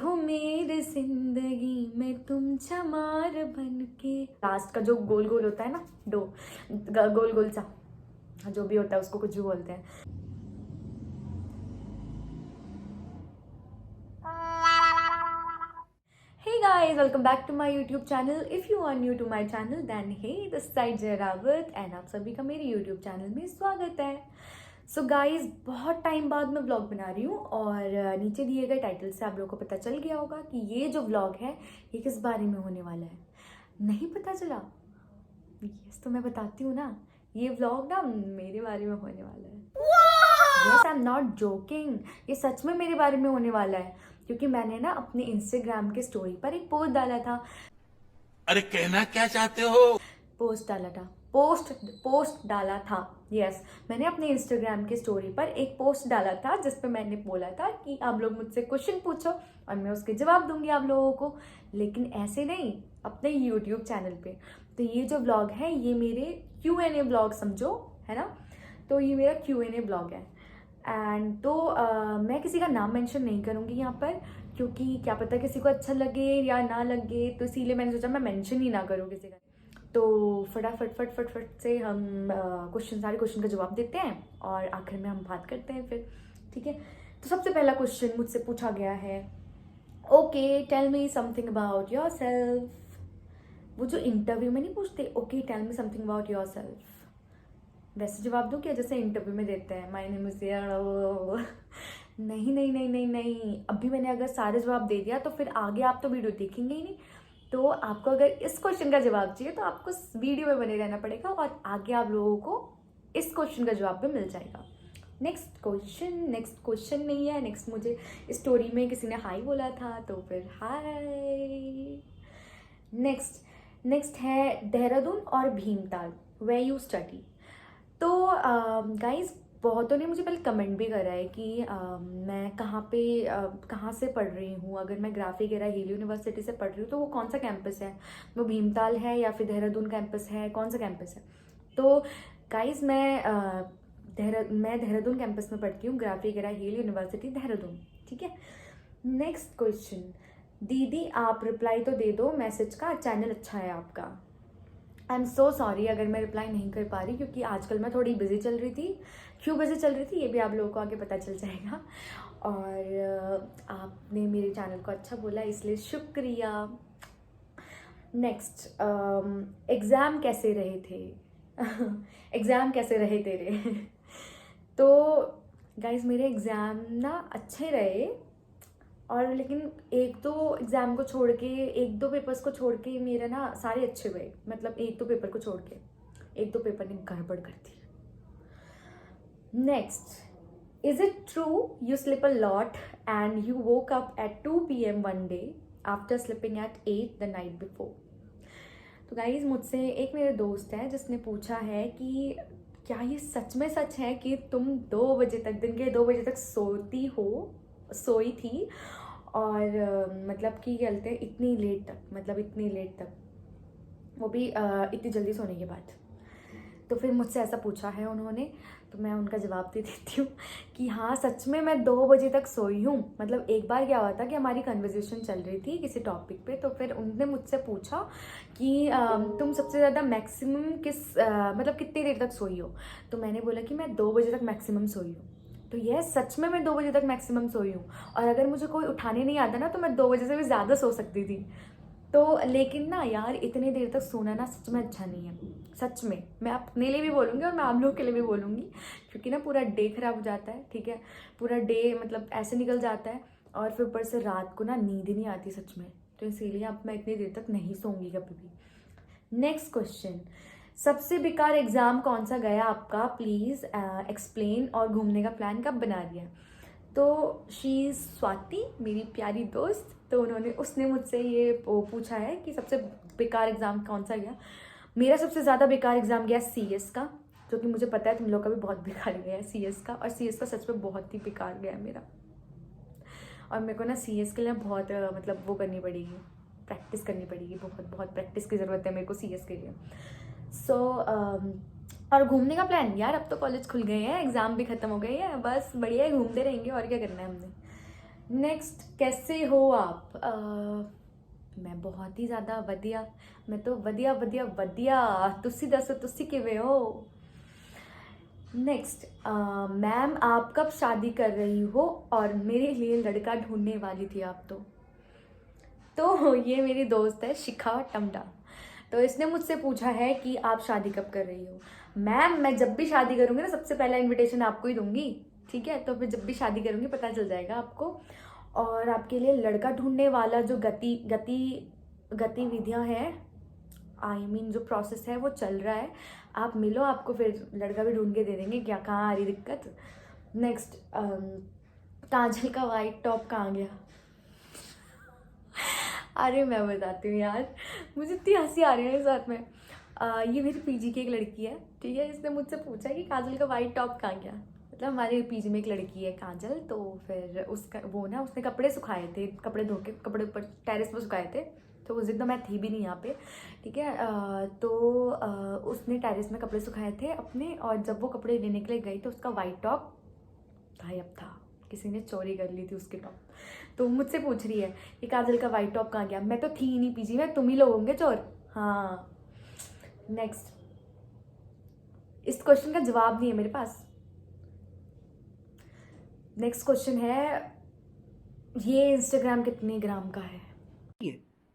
हो मेरी जिंदगी में तुम चमार बन के। लास्ट का जो गोल गोल होता है ना, गोल गोल सा जो भी होता है उसको कुछ भी बोलते हैं। Hey guys, welcome back to my YouTube channel. If you are new to my channel, then hey, this side जय रावत and आप सभी का मेरे YouTube चैनल में स्वागत है। So guys, बहुत टाइम बाद मैं व्लॉग बना रही हूँ और नीचे दिए गए टाइटल से आप लोगों को पता चल गया होगा कि ये जो व्लॉग है ये किस बारे में होने वाला है। नहीं पता चला? यस, तो मैं बताती हूँ ना, ये व्लॉग ना मेरे बारे में होने वाला है। Yes, I am not joking, ये सच में मेरे बारे में होने वाला है, क्योंकि मैंने ना अपने इंस्टाग्राम के स्टोरी पर एक पोस्ट डाला था। अरे कहना क्या चाहते हो? पोस्ट डाला था। यस, मैंने अपने इंस्टाग्राम के स्टोरी पर एक पोस्ट डाला था जिसपे मैंने बोला था कि आप लोग मुझसे क्वेश्चन पूछो और मैं उसके जवाब दूंगी आप लोगों को, लेकिन ऐसे नहीं, अपने यूट्यूब चैनल पे। तो ये जो ब्लॉग है ये मेरे Q&A ब्लॉग समझो, है ना। तो ये मेरा Q&A ब्लॉग है एंड तो मैं किसी का नाम मेंशन नहीं करूँगी यहाँ पर, क्योंकि क्या पता किसी को अच्छा लगे या ना लगे, तो इसीलिए मैंने सोचा मैं मेंशन ही ना करूँ किसी का। तो फटाफट से हम सारे क्वेश्चन का जवाब देते हैं और आखिर में हम बात करते हैं फिर, ठीक है। तो सबसे पहला क्वेश्चन मुझसे पूछा गया है, okay tell me something about yourself. वो जो इंटरव्यू में नहीं पूछते, okay tell me something about yourself, वैसे जवाब दो क्या जैसे इंटरव्यू में देते हैं, माय नेम इज नहीं नहीं नहीं नहीं नहीं, अभी मैंने अगर सारे जवाब दे दिया तो फिर आगे आप तो वीडियो देखेंगे ही नहीं। तो आपको अगर इस क्वेश्चन का जवाब चाहिए तो आपको वीडियो में बने रहना पड़ेगा और आगे आप लोगों को इस क्वेश्चन का जवाब भी मिल जाएगा। नेक्स्ट क्वेश्चन नहीं है, नेक्स्ट मुझे स्टोरी में किसी ने हाई बोला था तो फिर हाय। नेक्स्ट है देहरादून और भीमताल, वेयर यू स्टडी। तो गाइज बहुतों ने मुझे पहले कमेंट भी करा है कि मैं कहाँ से पढ़ रही हूँ, अगर मैं ग्राफिक एरा हिल यूनिवर्सिटी से पढ़ रही हूँ तो वो कौन सा कैंपस है, वो भीमताल है या फिर देहरादून कैंपस है, कौन सा कैंपस है। तो गाइज मैं देहरादून कैंपस में पढ़ती हूँ, ग्राफिक एरा हिल यूनिवर्सिटी देहरादून, ठीक है। नेक्स्ट क्वेश्चन, दीदी आप रिप्लाई तो दे दो मैसेज का, चैनल अच्छा है आपका। आई एम सो सॉरी अगर मैं रिप्लाई नहीं कर पा रही, क्योंकि आजकल मैं थोड़ी बिजी चल रही थी। क्यों बिजी चल रही थी ये भी आप लोगों को आगे पता चल जाएगा, और आपने मेरे चैनल को अच्छा बोला इसलिए शुक्रिया। नेक्स्ट, एग्ज़ाम कैसे रहे थे एग्ज़ाम कैसे रहे तेरे तो गाइज मेरे एग्ज़ाम ना अच्छे रहे, और लेकिन एक दो एग्ज़ाम को छोड़ के, एक दो पेपर्स को छोड़ के मेरे ना सारे अच्छे गए, मतलब एक दो पेपर को छोड़ के एक दो पेपर ने गड़बड़ कर दी। Next, is it true you slip a lot and you woke up at 2 PM one day after slipping at 8 the night before. तो गाइज मुझसे एक मेरे दोस्त है जिसने पूछा है कि क्या ये सच में सच है कि तुम 2 बजे तक, दिन के 2 बजे तक सोई थी, और मतलब कि कहते हैं इतनी लेट तक, वो भी इतनी जल्दी सोने के बाद। तो फिर मुझसे ऐसा पूछा है उन्होंने, तो मैं उनका जवाब दे देती हूँ कि हाँ सच में मैं 2 बजे तक सोई हूँ। मतलब एक बार क्या हुआ था कि हमारी कन्वर्सेशन चल रही थी किसी टॉपिक पे, तो फिर उनने मुझसे पूछा कि तुम सबसे ज़्यादा मैक्सिमम मतलब कितनी देर तक सोई हो। तो मैंने बोला कि मैं 2 बजे तक मैक्सिमम सोई हूँ। तो यह सच में मैं 2 बजे तक मैक्सिमम सोई हूँ, और अगर मुझे कोई उठाने नहीं आता ना तो मैं 2 बजे से भी ज़्यादा सो सकती थी। तो लेकिन ना यार इतनी देर तक सोना ना सच में अच्छा नहीं है, सच में। मैं अपने लिए भी बोलूँगी और मैं आप लोगों के लिए भी बोलूँगी, क्योंकि ना पूरा डे खराब हो जाता है, ठीक है। पूरा डे मतलब ऐसे निकल जाता है, और फिर ऊपर से रात को ना नींद ही नहीं आती सच में। तो इसीलिए अब मैं इतनी देर तक नहीं सोऊंगी कभी भी। नेक्स्ट क्वेश्चन, सबसे बेकार एग्ज़ाम कौन सा गया आपका, प्लीज़ एक्सप्लेन, और घूमने का प्लान कब बना रही है। तो शी स्वाति मेरी प्यारी दोस्त, तो उसने मुझसे ये पूछा है कि सबसे बेकार एग्ज़ाम कौन सा गया। मेरा सबसे ज़्यादा बेकार एग्ज़ाम गया CS का, जो कि मुझे पता है तुम लोग का भी बहुत बेकार गया है CS का, और CS का सच में बहुत ही बेकार गया है मेरा। और मेरे को ना CS के लिए बहुत मतलब वो करनी पड़ेगी, प्रैक्टिस करनी पड़ेगी, बहुत प्रैक्टिस की ज़रूरत है मेरे को CS के लिए। सो और घूमने का प्लान यार, अब तो कॉलेज खुल गए हैं, एग्ज़ाम भी ख़त्म हो गए हैं, बस बढ़िया है, घूमते रहेंगे और क्या करना है हमने। नेक्स्ट, कैसे हो आप? मैं बहुत ही ज़्यादा वधिया, मैं तो वधिया वधिया वधिया। तुसी दसो, तुसी किवें हो? नेक्स्ट, मैम आप कब शादी कर रही हो और मेरे लिए लड़का ढूंढने वाली थी आप तो ये मेरी दोस्त है शिखा टमडा। तो इसने मुझसे पूछा है कि आप शादी कब कर रही हो। मैम मैं जब भी शादी करूँगी ना सबसे पहला इनविटेशन आपको ही दूंगी, ठीक है? तो फिर जब भी शादी करूँगी पता चल जाएगा आपको। और आपके लिए लड़का ढूंढने वाला जो गतिविधियाँ हैं, आई मीन जो प्रोसेस है वो चल रहा है। आप मिलो, आपको फिर लड़का भी ढूंढ के दे देंगे। क्या कहाँ आ रही दिक्कत? नेक्स्ट, काजल का वाइट टॉप कहाँ गया? अरे मैं बताती हूँ यार, मुझे इतनी हंसी आ रही है साथ में। ये मेरी पीजी की एक लड़की है, ठीक है? इसने मुझसे पूछा कि काजल का वाइट टॉप कहाँ गया। मतलब हमारे पीजी में एक लड़की है काजल, तो फिर उसका वो ना उसने कपड़े सुखाए थे, कपड़े धो के कपड़े ऊपर टेरेस पर सुखाए थे। तो उस दिन तो मैं थी भी नहीं यहाँ पे, ठीक है? उसने टेरेस में कपड़े सुखाए थे अपने, और जब वो कपड़े लेने के लिए गई तो उसका वाइट टॉप गायब था। किसी ने चोरी कर ली थी उसके टॉप। तो मुझसे पूछ रही है कि काजल का वाइट टॉप कहाँ गया। मैं तो थी ही नहीं पीजी में, तुम ही लोग होंगे चोर। हाँ। नेक्स्ट, इस क्वेश्चन का जवाब नहीं है मेरे पास। नेक्स्ट क्वेश्चन है, ये इंस्टाग्राम कितने ग्राम का है?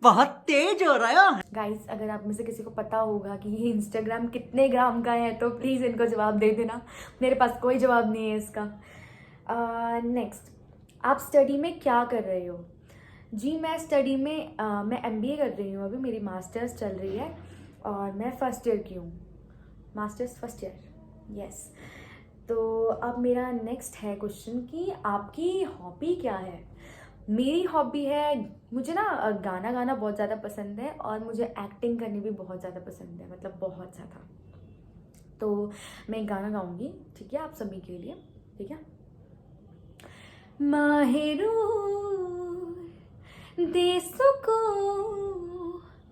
बहुत तेज हो रहा है। गाइस, अगर आप में से किसी को पता होगा कि ये इंस्टाग्राम कितने ग्राम का है तो प्लीज़ इनको जवाब दे देना, मेरे पास कोई जवाब नहीं है इसका। नेक्स्ट, आप स्टडी में क्या कर रहे हो? जी मैं स्टडी में मैं MBA कर रही हूँ, अभी मेरी मास्टर्स चल रही है और मैं फर्स्ट ईयर की हूँ, मास्टर्स फर्स्ट ईयर, यस। तो अब मेरा नेक्स्ट है क्वेश्चन कि आपकी हॉबी क्या है? मेरी हॉबी है, मुझे ना गाना गाना बहुत ज़्यादा पसंद है और मुझे एक्टिंग करनी भी बहुत ज़्यादा पसंद है, मतलब बहुत ज़्यादा। तो मैं एक गाना गाऊंगी, ठीक है, आप सभी के लिए, ठीक है? माहिरू दे सुको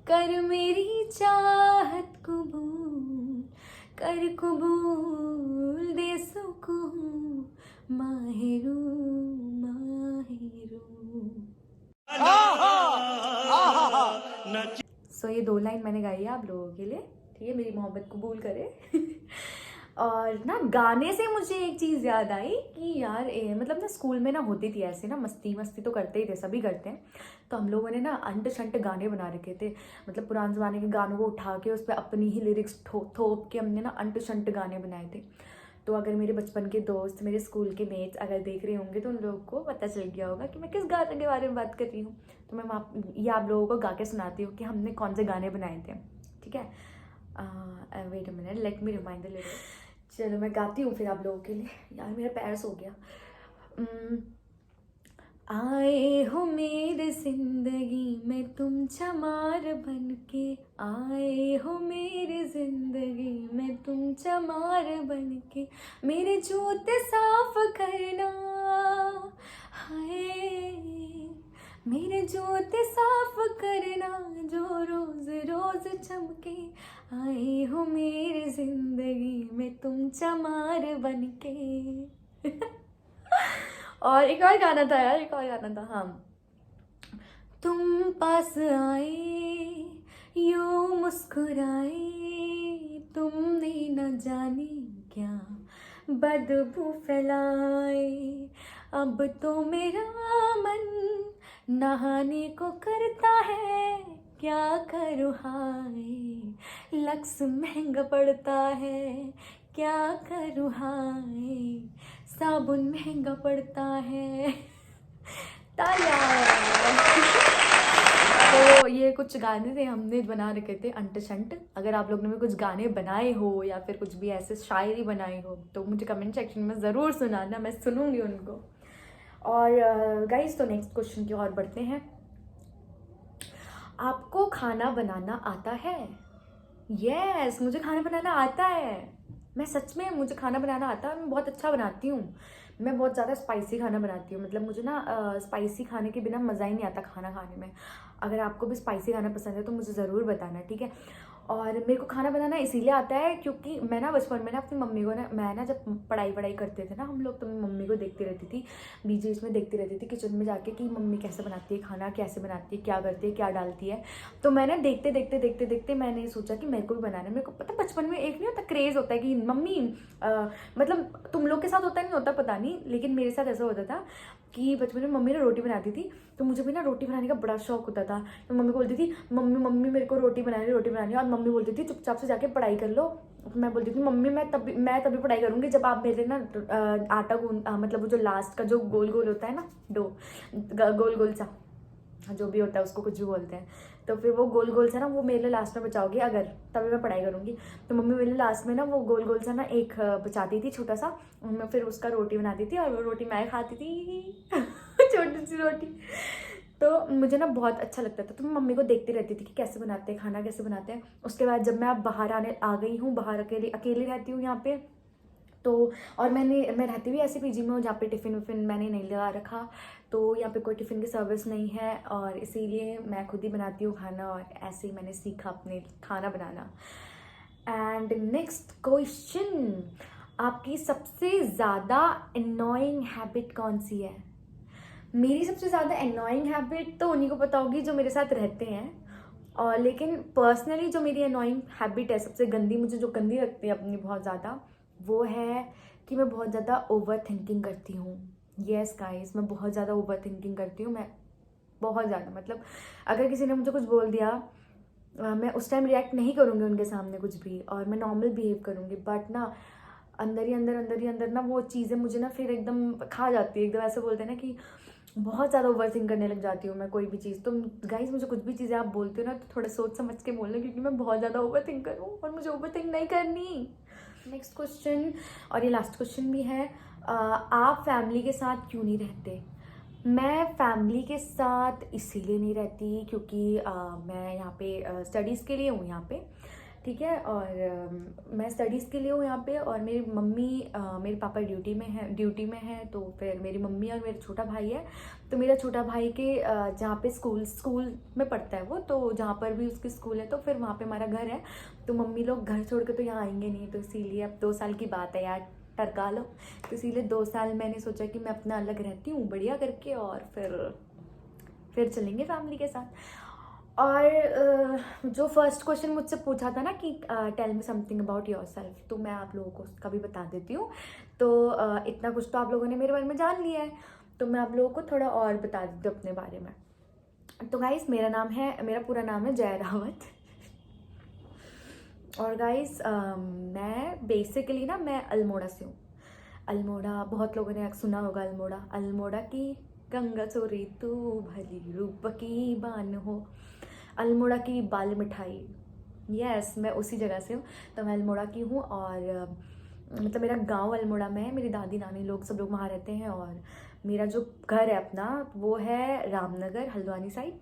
कर मेरी चाहत कबूल, कर कबूल दे सुको माहिरू माहिरू। सो ये 2 लाइन मैंने गाई है आप लोगों के लिए, ठीक है? मेरी मोहब्बत कबूल करे। और ना गाने से मुझे एक चीज़ याद आई कि यार मतलब ना स्कूल में ना होती थी ऐसे ना मस्ती मस्ती तो करते ही थे, सभी करते हैं। तो हम लोगों ने ना अंट शंट गाने बना रखे थे, मतलब पुराने ज़माने के गानों को उठा के उस पर अपनी ही लिरिक्स थोप के हमने ना अंट शंट गाने बनाए थे। तो अगर मेरे बचपन के दोस्त, मेरे स्कूल के मेट्स अगर देख रहे होंगे तो उन लोगों को पता चल गया होगा कि मैं किस गाने के बारे में बात कर रही हूँ। तो मैं ये आप लोगों को गा के सुनाती हूँ कि हमने कौन से गाने बनाए थे, ठीक है? Wait a minute, let me remind the lyrics. चलो मैं गाती हूँ फिर आप लोगों के लिए। यार मेरा पैर सो गया। आए हो मेरे जिंदगी में तुम चमार बन के, आए हो मेरे जिंदगी में तुम चमार बन के, मेरे जूते साफ करना, हाय मेरे जूते साफ करना जो रोज रोज चमके, आए हो मेरे जिंदगी में तुम चमार बन के। और एक और गाना था यार, एक और गाना था, हाँ। तुम पास आए यूं मुस्कुराए, तुमने न जाने क्या बदबू फैलाए, अब तो मेरा मन नहाने को करता है, क्या करूँ हाय लक्स महंगा पड़ता है, क्या करूँ हाय साबुन महंगा पड़ता है। तालियां। तो ये कुछ गाने थे हमने बना रखे थे अंट शंट। अगर आप लोग ने भी कुछ गाने बनाए हो या फिर कुछ भी ऐसे शायरी बनाई हो तो मुझे कमेंट सेक्शन में ज़रूर सुनाना, मैं सुनूंगी उनको। और गाइस, तो नेक्स्ट क्वेश्चन की ओर बढ़ते हैं। आपको खाना बनाना आता है? यस, मुझे खाना बनाना आता है। मैं सच में, मुझे खाना बनाना आता है और मैं बहुत अच्छा बनाती हूँ। मैं बहुत ज़्यादा स्पाइसी खाना बनाती हूँ, मतलब मुझे ना स्पाइसी खाने के बिना मज़ा ही नहीं आता खाना खाने में। अगर आपको भी स्पाइसी खाना पसंद है तो मुझे ज़रूर बताना, ठीक है? और मेरे को खाना बनाना इसीलिए आता है क्योंकि मैं ना बचपन में ना अपनी मम्मी को ना, मैं ना जब पढ़ाई करते थे ना हम लोग, तो मैं मम्मी को देखती रहती थी, बीच बीच में देखती रहती थी किचन में जाके कि मम्मी कैसे बनाती है खाना, कैसे बनाती है, क्या करती है, क्या डालती है। तो मैंने देखते मैंने सोचा कि मेरे को भी बनाना है। मेरे को पता बचपन में एक नहीं होता क्रेज़ होता है कि मम्मी मतलब तुम लोग के साथ होता नहीं होता पता नहीं, लेकिन मेरे साथ ऐसा होता था कि बचपन में मम्मी ने रोटी बनाती थी, तो मुझे भी ना रोटी बनाने का बड़ा शौक होता था। तो मम्मी बोलती थी मम्मी मेरे को रोटी बनानी, और मम्मी बोलती थी चुपचाप से जाके पढ़ाई कर लो। मैं बोलती थी मम्मी मैं तभी पढ़ाई करूँगी जब आप मेरे ना आटा गूंद मतलब वो जो लास्ट का जो गोल गोल होता है ना डो, गोल गोल सा जो भी होता है उसको कुछ भी बोलते हैं, तो फिर वो गोल गोल सा ना वो मेरे लिए लास्ट में बचाओगे अगर, तभी मैं पढ़ाई करूँगी। तो मम्मी मेरे लिए लास्ट में ना वो गोल गोल सा ना एक बचाती थी छोटा सा, मैं फिर उसका रोटी बनाती थी और वो रोटी मैं खाती थी छोटी सी रोटी। तो मुझे ना बहुत अच्छा लगता था, तो मैं मम्मी को देखती रहती थी कि कैसे बनाते हैं खाना, कैसे बनाते हैं। उसके बाद जब मैं अब बाहर आ गई हूँ, बाहर अकेली रहती हूँ यहाँ पे, तो और मैं रहती भी ऐसी पीजी में हूँ जहाँ पे टिफ़िन विफ़िन मैंने नहीं लगा रखा, तो यहाँ पे कोई टिफ़िन की सर्विस नहीं है और इसीलिए मैं खुद ही बनाती हूँ खाना, और ऐसे ही मैंने सीखा अपने खाना बनाना। एंड नेक्स्ट क्वेश्चन, आपकी सबसे ज़्यादा अननोइंग हैबिट कौन सी है? मेरी सबसे ज़्यादा अननोइंग हैबिट तो उन्हीं को पता होगी जो मेरे साथ रहते हैं, और लेकिन पर्सनली जो मेरी अननोइंग हैबिट है, सबसे गंदी, मुझे जो गंदी लगती है अपनी बहुत ज़्यादा, वो है कि मैं बहुत ज़्यादा ओवर थिंकिंग करती हूँ। येस गाइस, मैं बहुत ज़्यादा ओवर थिंकिंग करती हूँ। मैं बहुत ज़्यादा, मतलब अगर किसी ने मुझे कुछ बोल दिया, मैं उस टाइम रिएक्ट नहीं करूँगी उनके सामने कुछ भी, और मैं नॉर्मल बिहेव करूँगी, बट ना अंदर ही अंदर ना वो चीज़ें मुझे ना फिर एकदम खा जाती है, एकदम ऐसे बोलते हैं ना कि बहुत ज़्यादा ओवर थिंक करने लग जाती हूँ मैं कोई भी चीज़। तो गाइज मुझे कुछ भी चीज़ें आप बोलते हो ना तो थोड़ा सोच समझ के बोलना, क्योंकि मैं बहुत ज़्यादा ओवर थिंकर हूँ और मुझे ओवर थिंक नहीं करनी। नेक्स्ट क्वेश्चन, और ये लास्ट क्वेश्चन भी है, आप फैमिली के साथ क्यों नहीं रहते? मैं फैमिली के साथ इसीलिए नहीं रहती क्योंकि मैं यहाँ पे स्टडीज़ के लिए हूँ यहाँ पे, ठीक है, और मैं स्टडीज़ के लिए हूँ यहाँ पे, और मेरी मम्मी मेरे पापा ड्यूटी में है, तो फिर मेरी मम्मी और मेरा छोटा भाई है। तो मेरा छोटा भाई के जहाँ पे स्कूल में पढ़ता है वो, तो जहाँ पर भी उसकी स्कूल है तो फिर वहाँ पे हमारा घर है, तो मम्मी लोग घर छोड़ के तो यहाँ आएंगे नहीं, तो इसीलिए अब 2 साल की बात है यार, टरका लो। तो इसीलिए 2 साल मैंने सोचा कि मैं अपना अलग रहती हूँ बढ़िया करके, और फिर चलेंगे फैमिली के साथ। और जो फर्स्ट क्वेश्चन मुझसे पूछा था ना कि tell me something about yourself, तो मैं आप लोगों को उसका भी बता देती हूँ। तो इतना कुछ तो आप लोगों ने मेरे बारे में जान लिया है, तो मैं आप लोगों को थोड़ा और बता देती हूँ अपने बारे में। तो गाइस मेरा पूरा नाम है जय रावत। और गाइस मैं बेसिकली ना मैं अल्मोड़ा से हूँ। अल्मोड़ा बहुत लोगों ने सुना होगा, अल्मोड़ा की गंगा चोरी तू भली रूप की बान हो, अल्मोड़ा की बाल मिठाई। यस, मैं उसी जगह से हूँ, तो मैं अल्मोड़ा की हूँ, और मतलब मेरा गांव अल्मोड़ा में है, मेरी दादी नानी लोग सब लोग वहाँ रहते हैं, और मेरा जो घर है अपना वो है रामनगर हल्द्वानी साइड।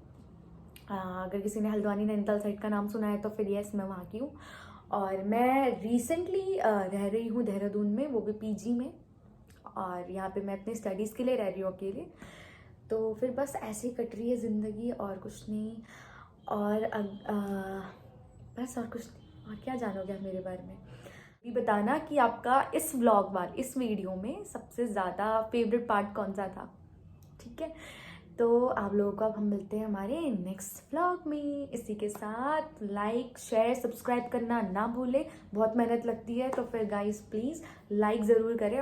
अगर किसी ने हल्द्वानी नैनीताल साइड का नाम सुना है तो फिर यस, मैं वहाँ की हूँ। और मैं रिसेंटली रह रही हूँ देहरादून में, वो भी पीजी में, और यहाँ पे मैं अपनी स्टडीज़ के लिए रह रही हूँ अकेले। तो फिर बस ऐसे ही कट रही है ज़िंदगी, और कुछ नहीं। और बस और कुछ नहीं। और क्या जानोगे आप मेरे बारे में? ये बताना कि आपका इस वीडियो में सबसे ज़्यादा फेवरेट पार्ट कौन सा था, ठीक है? तो आप लोगों को अब हम मिलते हैं हमारे नेक्स्ट व्लॉग में। इसी के साथ लाइक शेयर सब्सक्राइब करना ना भूलें, बहुत मेहनत लगती है, तो फिर गाइस प्लीज़ लाइक ज़रूर करें।